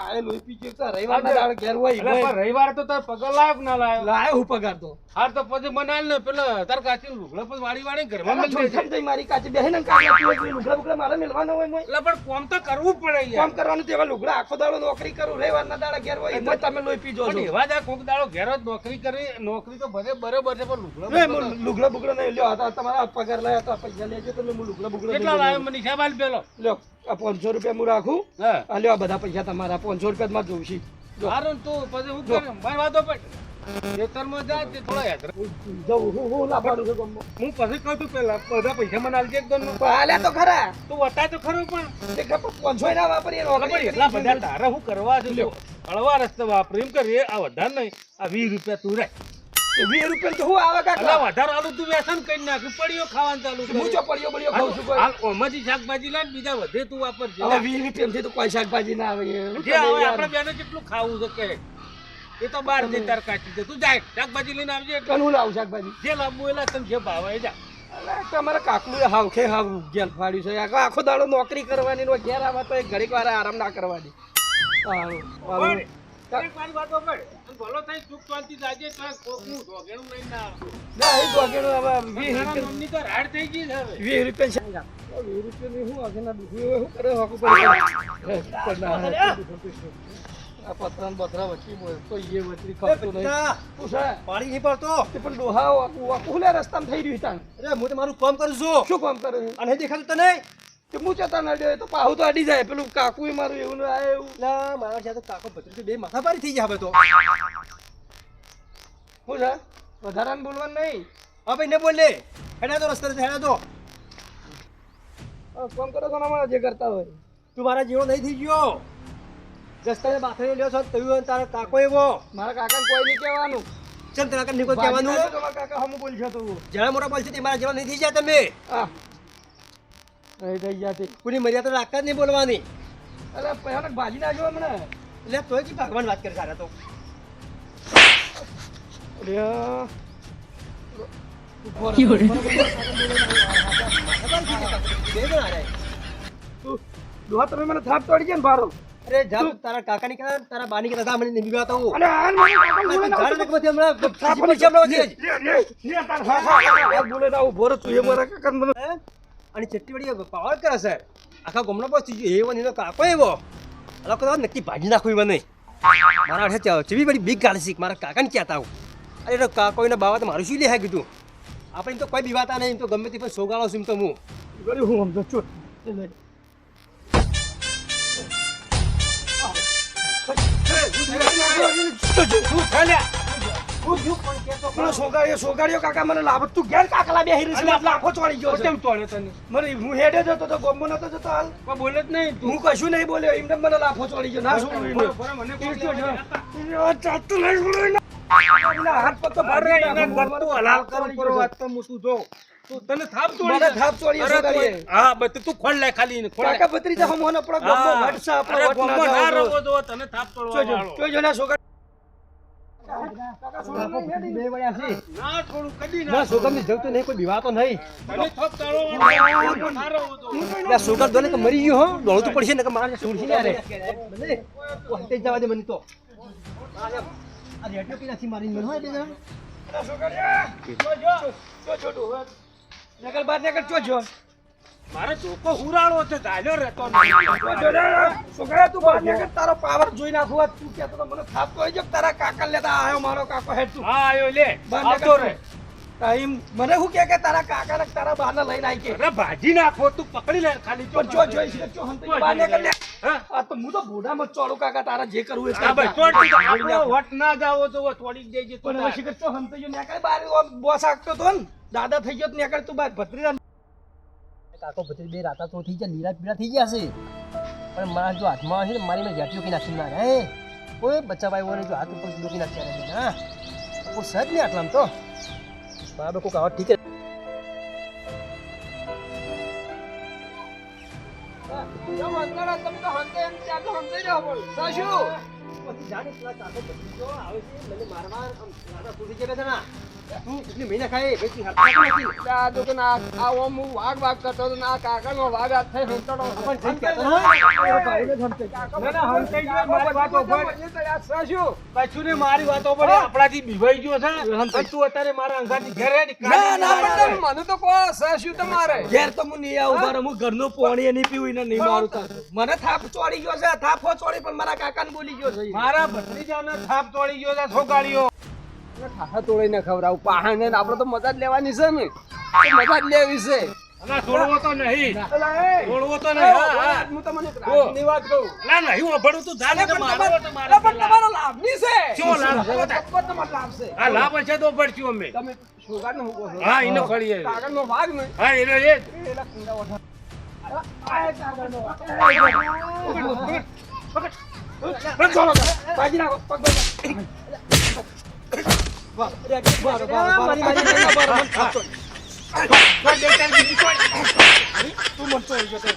આય લોહી પીજો તો રવિવારના દાડે ઘેર હોય એટલે પણ રવિવારે તો તાર પગાર લાયો કે ના લાયો? લાયો હું પગાર તો હાર તો પછી બનાલ ને પેલા તાર કાચી લુગડા પણ વાળી ઘરમાં મારા મેલ દેજે. છોકરી મારી કાચી બેહે ને કાચી લુગડા બુગડા મારે મેલવાના હોય મોય એટલે પણ કોમ તો કરવું પડે કામ યાર. કરવાનું તેવા લુગડા આખો દાડો નોકરી કરું રવિવારના દાડે ઘેર હોય મોય તમે લોહી પીજો છો પણ એવા જ આ કોક દાડો ઘેર જ નોકરી કરી, નોકરી તો ભલે બરોબર છે પણ લુગડા લે બુગડા હું લુગડા બુગડા નહીં લ્યો હતા તમારા પગાર લાયા તો પૈસા લેજો તમે હું લુગડા બુગડા કેટલા લાયો મને હિસાબ આલ પેલો? લ્યો આ 500 રૂપિયા હું રાખું હા આ લ્યો આ બધા પૈસા તમારા 500 રૂપિયા માં જોઉં છું સારું ને તું પછી હું કરે મારી વાતો પડ ખેતરમાં જા તે થોડા યાદ રાખ. જવું હું લાવવાનું છે ગમો હું પછી કહું છું પેલા બધા પૈસા મને આલજે એકદમ નું. હાલ્યા તો ખરા તું વટાય તો ખરો પણ તે ખબર 500 ના વાપરીએ પણ એટલા બધા તારા હું કરવા છે તું હળવા રસ્તે વાપરી એમ કરીએ આ વધારે નહીં આ 20 રૂપિયા તું રાખ. 20 રૂપિયા તો હું આવે અલા કાકા વધારે આલુ તું વ્યસન કરી નાખ્યું પડ્યો ખાવાનું ચાલુ હું કરી. જો પડ્યો પડ્યો ખાઉં છું કોઈ હાલ ઓમાંથી શાકભાજી લાય ને બીજા વધે તું વાપરજે. હવે 20 રૂપિયાથી તો કોઈ શાકભાજી ના આવે જે હવે આપણે બેને કેટલું ખાવું છે કે એ તો બહાર જઈ તાર કાચી દે. તું જાય શાકભાજી લઈને આવજે એટલે કનું લાવું શાકભાજી જે લાવવું એલા તને જે ભાવે એ જા. અલા તમારા કાકલુએ હાવખે હાવ ગેલ ફાડ્યું છે આખો દાડો નોકરી કરવાની ને ઘેર આવે તો એક ઘડીક વાર આરામ ના કરવાની પણ એક મારી વાતો પડ અને ભલો થઈ સુખ શાંતિ જાજે તાર કોકનું ઢોગેણું લઈને ના આવતો. ના એ દોગેણું હવે 20 તારા રૂપિયા મમ્મી તો રાડ થઈ ગઈ છે હવે. 20 રૂપિયા છે 20 રૂપિયાની શું આગળના દુખી હોય શું કરે હાકું પડી આ પતરા ને બતરા વચ્ચે બોલ તો એ વચ્ચે ખાતું નહીં શું છે પાણી નહીં પડતો. તે પણ ડોહા વાકુલે રસ્તામાં થઈ રહ્યું તાણ અરે હું તો મારું કામ કરું છું શું કામ કરે છે અને દેખાતું તને તે હું ચતા નડ્યો તો પાહુ તો અડી જાય પેલું કાકુ મારું એવું ને આ એવું ના મારા સાથે કાકો ભત્રીજો બે માથાભારી થઈ ગયા હવે તો. શું છે વધારાને બોલવાનું નહીં હા ભાઈ ને બોલે હેડા તો રસ્તે હેડા તો કામ કરો તો ના જે કરતા હોય તું મારા જેવો નહીં થઈ ગયો. રસ્તાને બાથરી લ્યો છો તયું તારો કાકો એવો મારા કાકાને કોઈ નહીં કહેવાનું ચમ તારા કાકા નીકો કહેવાનું તમારા કાકા હમ બોલશે તો જણા મોટા બોલશે તે મારા જેવા નહીં થઈ ગયા તમે. હા નહીં થઈ ગયા તે કોની મર્યાદા રાખતા જ નહીં બોલવાની. અરે પહેલા ભાજી નાખ્યો હમણે એટલે તોય કે ભગવાન વાત કરે સારા તો બે જણા રે. દોહા તમે મને થાપ તોડી ગયા ને બારો અરે જા તારા કાકાની કહેતા તારા બાની કહેતા મને નહીં બીવાતા હું અને હાલ મને કાકા બોલે ના ઝાડ નકમાંથી હમણાં થાપ પડી છે હમણાં વચ્ચે જ. લે તાર હા હા બોલે ના ઉભો રહો તું એ મારા કાકા મને હે? અને ચટણી વળી પાવર કરે છે આખા ગમનો બસ એવો ને એનો કાકો એવો અલા કોઈ નક્કી ભાજી નાખું મને મારા અઠે ચવી બધી બીક ગાળી શીખ મારા કાકાને કહેતા આવું અરે એનો કાકો એના બાવા તો મારું શું લે કીધું આપણે એમ તો કોઈ બીવાતા નહીં એમ તો ગમે તે પણ સોગાળો છું એમ તો હું ગળી હું સમજો છું સોગાડીઓ કાકા મને લાભ તું ઘેર કાકલા બેહી રહી છે લાખો ચોળી ગયો છે કેમ તોડે તને? મને હું હેડે જતો તો ગોમો નતો જતો હાલ કોઈ બોલે જ નહીં તું. હું કશું નહીં બોલ્યો એમને મને લાફો ચોળી ગયો ના છોડું બરો, બરો, મને કોઈ લેવા ચાતું નહીં છોડું હાથ પગ તો અરે ભારે એને ગત્તું હલાલ કરું પર વાત તો હું તું જો તું તને થાપ તોડી મને થાપ તોડી અરે સોગાડીએ. તું- હા બસ તું ખોલ લે ખાલી ને ખોલ લે. કાકા ભત્રીજા હમ હોનો આપણો ગોમો હા. વટ છે આપણો અરે વટ ના ગોમો ના જાઓ રવો જો તને થાપ તોડવા જોજો વાળો. જોજો ના સોગાડી કાકા સોગાડી નહીં હેડી. બે વળ્યા છે ના થોડું કદી ના ના સોગમની જરૂર તો નહીં કોઈ બીવાતો નહીં તને થાપ તોડવા વાળો ના રવો તો. એટલે સોગમ દોને તો મરી ગયો હો દોડું તો પડશે ને કે મારા સુરસી ને રે ઓહતે જવા દે મને તો આ રેડિયો કે નથી મારી મને હોય બે જણ નકલ બાર નકલ જોજો મારે ચોખ્ખો હુરાળો છે ધાલ્યો રહેતો નહીં. છોકરા તું બાર નકલ તારો પાવર જોઈ નાખું આ તું કહેતો તો મને થાપ તો જો તારા કાકા લેતા આયો મારો કાકો હેડ તું હા આયો લે બાર આવતો નકલ રે. ટાઈમ મને શું કે તારા કાકા ને તારા બા ને લઈને આવી કે અરે ભાજી નાખો તું પકડી લે ખાલી પણ જો જોઈ છે જો હંતે બાર નકલ લે હા આ તો હું તો બોડામાં ચોડું કાકા તારા જે કરવું એ આ ભાઈ કર. તોડ દીધો. આપણો વટ ના જાવો તો તોડી જ દેજે તું પણ તાર. હજી કે તો હંતે જો નકલ બાર બોસ આગતો તો ને દાદા થઈ ગયો તો નકલ તું બાર ભત્રીજા કાકો ભત્રી બે રાતા તો થઈ ગયા લીલા પીળા થઈ ગયા છે પણ મારા જો હાથમાં છે ને મારી મેં જાટીઓ કે નાખી ના હે કોઈ બચ્ચા ભાઈ હોય જો હાથ ઉપર ડોકી નાખ્યા રહે હા કોઈ સજ નહીં આટલામ તો બરાબર કોઈ આવા ઠીક જાણે પેલા કાકો ભત્રીજો આવે છે, મને મારવા આમ રાધા પૂરી કે બેઠા ના. તું એટલી મહિના ખાય ભાઈ તું હાથ નથી. આ તો ના આ ઓમ હું વાગ કરતો તો ના કાકાનો વાગ આ થઈ હંતડો પણ જઈ કહેતો ના. મારો ભાઈને જ હંતે. ના, ના, હંતાઈ ગયો, મારી વાત ઓભળ. શું પાછું ને મારી વાતો પડે આપણાથી બીવાઈ ગયો છે અને તું અત્યારે મારા અંગાથી ઘેર હેડ, ના કાઢી ના ના પણ મને તો કો શું તમારે ઘેર તો હું નહીં આવું મારે હું ઘરનું પાણી નહીં પીવું ને નહીં મારું તાર. મને થાપ ચોડી ગયો છે થાપો ચોડી પણ મારા કાકાને બોલી ગયો છે મારા ભત્રીજાનો થાપ તોડી ગયો છે છોકરીઓ. ખાખા તોડીને ખવડાવું પાહાને ને આપણે તો મજા જ લેવાની છે ને તો મજા જ લેવી છે અને છોડવો તો નહીં, અલા, એ, છોડવો તો નહીં. હા, હા. હું તમને એક રાજની વાત કહું ના, નહીં વાપરું, તું જા ને કે મારો તો મારો અલા, પણ તમારો લાભની છે શું લાભ છે? જબ્બર તમારો લાભ છે હા, લાભ હશે તો પડશું અમે. તમે સુગારને મૂકો છો હા, એને ફળીએ. કાગળનો ભાગ નહીં હા, એટલે એ જ. એલા કુંડા ઓઠા આ કાગળનો ભાગ. પણ છોડો તો. બાજી નાખો પગ બાજી મારી કોઈ બેચારી બીજી કોઈ. તું મને તોડી ગયો તો.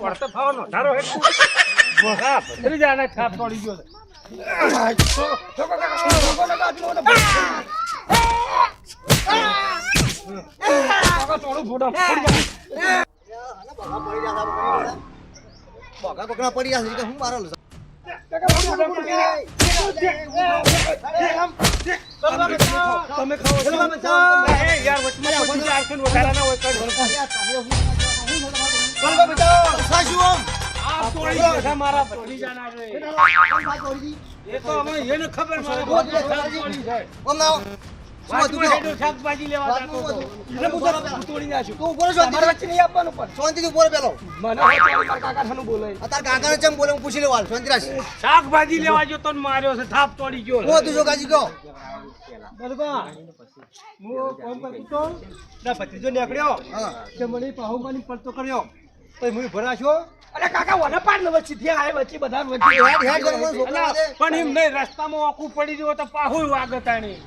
વળતો ફાવાનો ધારો હેડ તું. હા, ભત્રીજાને થાપ તોડી ગયો છે. બગા બગડા પડી ગયા છે કે હું મારો તમે ખાઓ એ યાર, વચમાં કોઈ ચારસો ને વધારાના હોય કાઢ. આ તોડી ગયો છે મારા ભત્રીજાના રે. એ તો હવે એને ખબર મારા ભત્રીજાને થાપ તોડી છે. વાતમાં હેડો શાકભાજી લેવા જતો હતો. એટલે હું તો તોડી નાખ્યું. તું બોલો છો તમારે વચ્ચે નહીં આપવાનું પણ શાંતિથી બોલો પેલો મને હવે મારા કાકા થાનું બોલે અત્યારે કાકાને ચમ બોલે હું પૂછી લેવાનું શાંતિ રાખ શાકભાજી લેવા જતો ને માર્યો છે, થાપ તોડી ગયો છે. હું તું જો કાજી કહો ભત્રીજો નીકળ્યો કે મને પાહુમાની પડતો કર્યો તો હું ભરાશો અરે કાકા વને પાડ ને વચ્ચે થી આય વચ્ચે બધા વચ્ચે હેડ હેડ કરવાનો છોકરા અલા, પણ એમ નહીં, રસ્તામાં આખું પડી રહ્યો તો પાહુય વાગતાણી.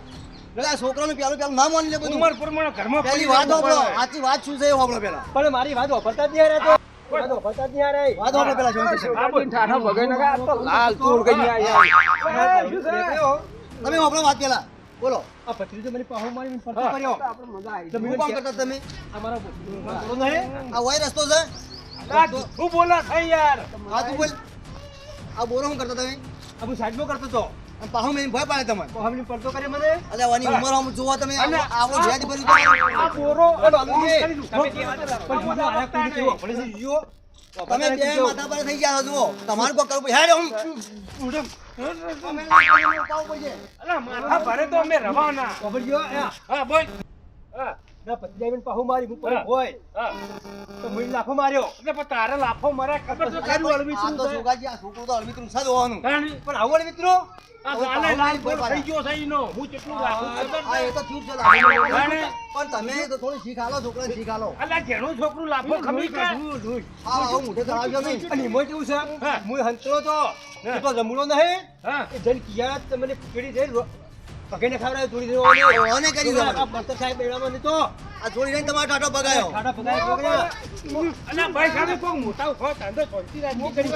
છોકરાનું પેલું પેલું ના માની લે બધું ઉંમર પ્રમાણે ઘરમાં પેલી પડી વાત રહેવું હોભળો પડે. આથી વાત શું છે એ હોભળો પેલા પણ મારી વાત હોભળતા જ નહીં રે તો વાત હોભળતા જ નહીં રે વાત હોભળો પેલા શાંતિ આપણ ઠાઠા વગાઈ નકા આ તો લાલ તૂર ગઈ આયા તમે હોભળો વાત પેલા બોલો આ ભત્રીજો મને પાહુમાની પડતો કર્યો આપણે મજા આવી તમે શું કામ કરતા તમે અમારા ભત્રીજો નહીં આ વય રસ્તો છે આ શું બોલા થઈ યાર? હા તું બોલ આ બોલો શું કરતા તમે આ હું સાઈડમાં કરતો તો પાહુ મેં ભય પાડે તમને પાહુ પડતો કરે મને અલે વાની ઉંમર આમ જોવા તમે આવો ભેદ ભર્યું આ બોરો તમે બે માથા પર થઈ ગયા છો જુઓ તમારે કોઈ કરવું હેડ હું અલા, માથા ભરે તો અમે રવાના. ખબર ગયો હા, બોલ. હા, ના પતિજાઈ પાહુ મારી હું પર હોય હા. તો મને લાફો માર્યો એટલે પણ તારે લાફો મારે ખબર છે તારું અળવીતરું છે. છોકરાજી આ છોકરું તો અળવીતરું છે જોવાનું તાણી. પણ આવું મિત્રો આ ગાલે લાલ ગોળ થઈ ગયો છે ઈનો. હું કેટલું લાફું ખબર આ છે? એ તો થયું જ છે લાફો. તાણે. પણ તમે તો થોડી શીખ આલો છોકરાને શીખ આલો અલા, ઘેણું છોકરું લાફો ખમી કે? હા આવું મોઢે ચડાવજો નહીં અને એમાં કેવું છે હા. હું હંતળો તો એ તો રમણો નહીં હા. એ જન કિયા તમને પીડી દે પકડીને ખાવડાવે થોડી દેવાની ઓને કરી દો આ બર્તર સાહેબ બેડામાં નહીં તો આ થોડી રહીને તમારો ટાટો બગાયો ટાટો બગાયો છોકરા અલા, ભાઈ સાથે કોઈ મોટા ઉભો ધંધો છોડતી રાખી કરી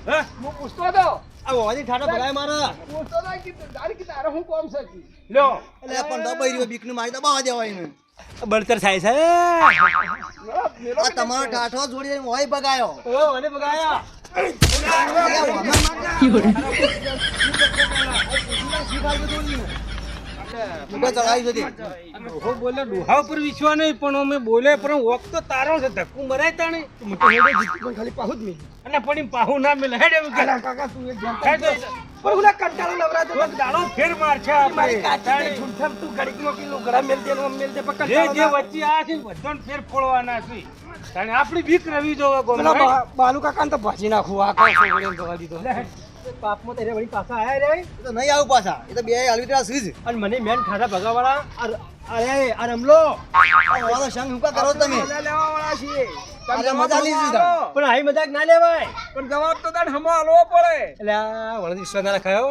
હા? હું પૂછતો હતો આ ઓની ટાટો બગાય મારા પૂછતો હતો કે તારી કે તારે હું કોમ છે કી? લ્યો. એટલે પણ દબાઈ રહ્યો બીકનું મારી દબાવા દેવાય ને બળતર થાય છે આ તમારો ટાટો જોડી રહીને ઓય બગાયો ઓ ઓને બગાયા ડોહો બોલે ડોહા ઉપર વિશ્વાસ નહીં, પણ અમે બોલે પણ વોક તો તારો છે, ધક્કું મરાય તાણે. ખાલી પાહુ જ નહીં અને પણ એમ પાહુ ના મિલે. હેડ એવું કે. અલા કાકા તું એક જાણતા હેડ જ તો. પણ ઓલા કંટાળો નવરાજો કોક દાડો ફેર મારશે મારી આપણે. કાચી ને ઝૂઠમ તું ઘડીકમાં કિલો ઘડા મેલ દે નો મેલ દે પકડ જે જે વચ્ચે આ છે ને બધાને ફેર ફોડવાના છે. તાણે આપણી બીક રવી જોવે પેલા ગોમમાં. બાલુ કાકાને તો ભાજી નાખું આ કાંઈ છોકરીને જવા દીધો પાપમાં તેરે વળી પાછા આયા રે તો નહીં આવું પાછા એ તો બે અલવિતરા સીજ અને મને મેન ઠાઠા ભગાવાળા અરે આ રમલો આ સંગ હુકા કરો તમે લેવા વાળા છીએ અરે મજા લીધી તા પણ આઈ મજાક ના લેવાય પણ જવાબ તો તાણ હમો આલવો પડે એટલે આ વળદી વિશ્વાસ ના રખાયો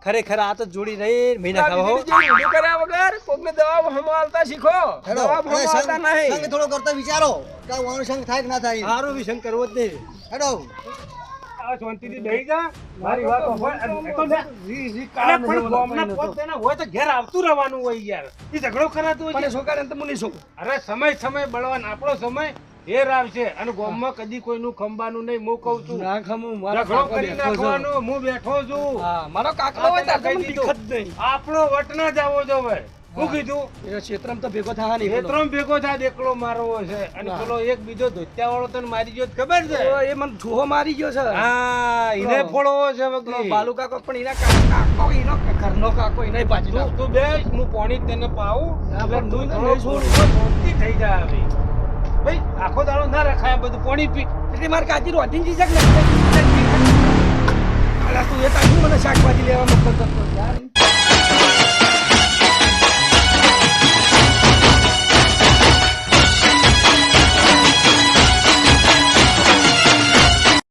ખરેખર આ તો જોડી રહી મહિના ખાવો ઊંધું કર્યા વગર કોકને જવાબ હમો આલતા શીખો હેડો જવાબ હમો આલતા નહીં સંગ થોડો કરતા વિચારો કે વાનો સંગ થાય કે ના થાય સારો વિસંગ કરવો જ નહીં હેડો આ શાંતિથી બેહી જા મારી વાત સાંભળ. એ તો લે. અરે પણ ગામના પોતેના હોય તો ઘેર આવતું રહેવાનું હોય યાર એ ઝઘડો કરાતું હોય પણ છે. એ છોકરાને તો મુની શું અરે સમય બળવાન આપણો સમય ઘેર આવશે અને ગામમાં કદી કોઈનું ખંબાનું નહીં હું કહું છું ના ખમું મારો ઝઘડો કાકો કરી બેઠો છે. નાખવાનો હું બેઠો છું હા મારો કાકો હોય ત્યારે તો મને બીક જ નહીં. આપણો વટ ના જાવો જોવે શું કીધું એ ક્ષેત્રમાં તો ભેગો થવા નહીં પેલો. ખેતરોમાં ભેગો થાય દેખલો મારવો છે અને હા. પેલો એક બીજો ધોત્યા વાળો તને મારી ગયો તો ખબર છે તો એ મને ઠોહો મારી ગયો છે હા એને ફોડવો છે પેલો વગી બાલુ કાકો પણ એના કાકો એનો ઘરનો કાકો એને બાજી નાખો. તું બેસ હું પાણી તને પાઉં હા, એટલે પણ તું તું થોડો નહીં છોડ. શાંતિ થઈ જાય હવે ભાઈ આખો દાડો ના રખાય બધું પાણી પી એટલે મારે કાચી રોટીન ચીજ જ નથી. અલા તું એ તારું મને શાકભાજી લેવા મોકલતો હતો યાર.